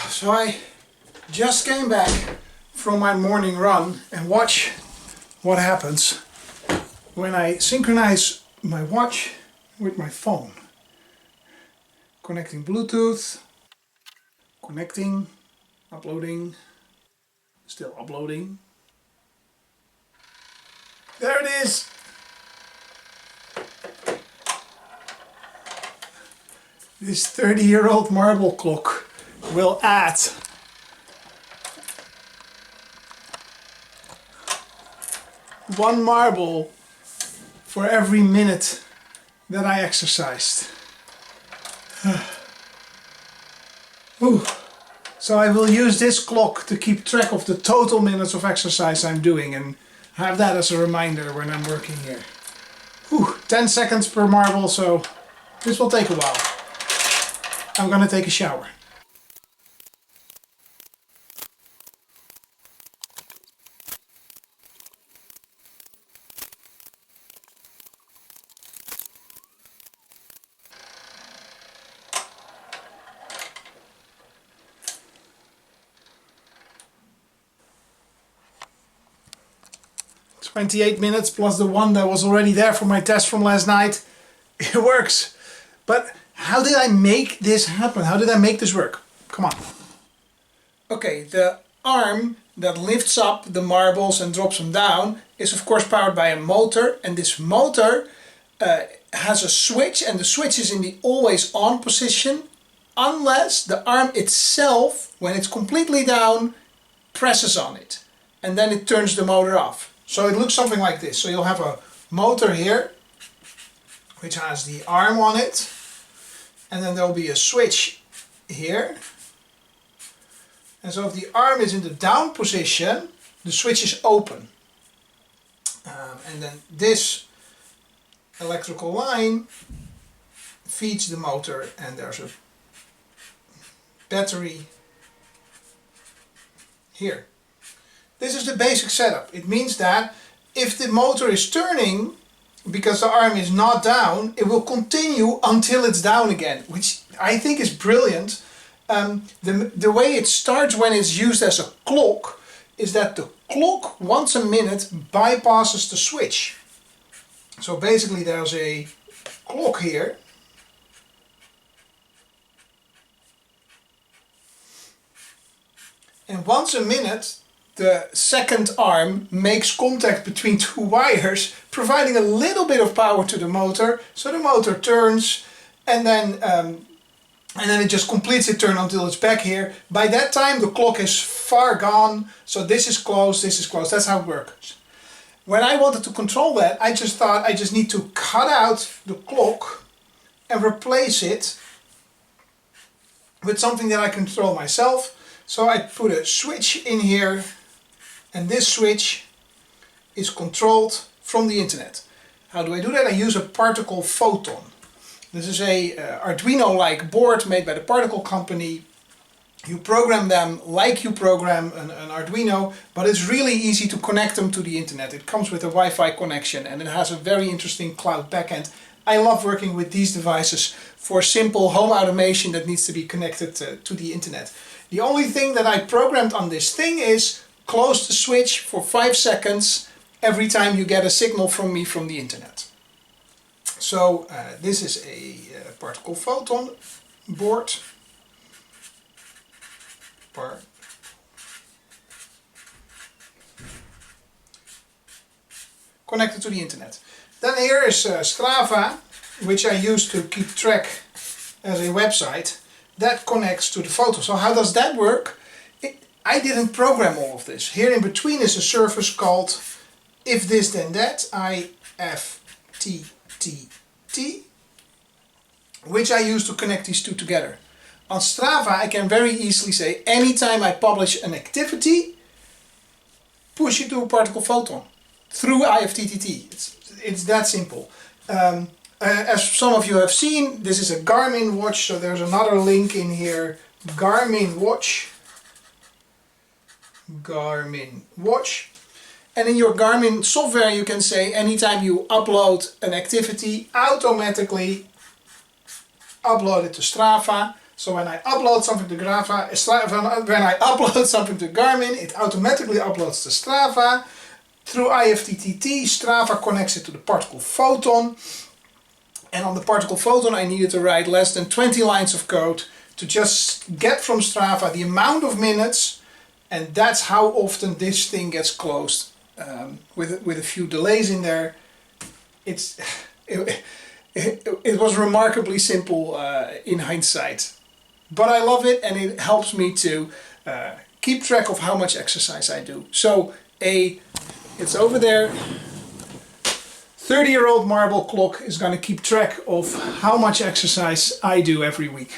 So I just came back from my morning run and watch what happens when I synchronize my watch with my phone. Connecting Bluetooth, connecting, uploading, still uploading. There it is! This 30-year-old marble clock will add one marble for every minute that I exercised. So I will use this clock to keep track of the total minutes of exercise I'm doing and have that as a reminder when I'm working here. 10 seconds per marble, so this will take a while. I'm gonna take a shower. "28 minutes plus the one that was already there for my test from last night." It works. But how did I make this happen? How did I make this work? Come on. Okay, the arm that lifts up the marbles and drops them down is of course powered by a motor, and this motor has a switch, and the switch is in the always on position unless the arm itself, when it's completely down, presses on it, and then it turns the motor off. So it looks something like this. So you'll have a motor here which has the arm on it, and then there'll be a switch here. And so if the arm is in the down position, the switch is open. And then this electrical line feeds the motor, and there's a battery here. This is the basic setup. It means that if the motor is turning, because the arm is not down, it will continue until it's down again, which I think is brilliant. The way it starts when it's used as a clock is that the clock once a minute bypasses the switch. So basically there's a clock here, and once a minute the second arm makes contact between two wires, providing a little bit of power to the motor. So the motor turns, and then it just completes its turn until it's back here. By that time the clock is far gone, so this is closed, this is closed. That's how it works. When I wanted to control that, I just thought I just need to cut out the clock and replace it with something that I control myself. So I put a switch in here, and this switch is controlled from the internet. How do I do that? I use a Particle Photon. This is a Arduino-like board made by the Particle company. You program them like you program an Arduino, but it's really easy to connect them to the internet. It comes with a Wi-Fi connection, and it has a very interesting cloud backend. I love working with these devices for simple home automation that needs to be connected to the internet. The only thing that I programmed on this thing is close the switch for 5 seconds every time you get a signal from me from the internet. So this is a Particle Photon board. Connected to the internet. Then here is Strava, which I use to keep track as a website. That connects to the photo. So how does that work? I didn't program all of this. Here in between is a service called If This Then That, IFTTT, which I use to connect these two together. On Strava I can very easily say, anytime I publish an activity, push it to a Particle Photon through IFTTT. It's that simple. As some of you have seen, this is a Garmin watch, so there's another link in here, Garmin watch. And in your Garmin software you can say, anytime you upload an activity, automatically upload it to Strava. So when I upload something to when I upload something to Garmin, it automatically uploads to Strava. Through IFTTT, Strava connects it to the Particle Photon. And on the Particle Photon I needed to write less than 20 lines of code to just get from Strava the amount of minutes, and that's how often this thing gets closed. With a few delays in there. It was remarkably simple in hindsight. But I love it, and it helps me to keep track of how much exercise I do. So it's over there. 30-year-old marble clock is going to keep track of how much exercise I do every week.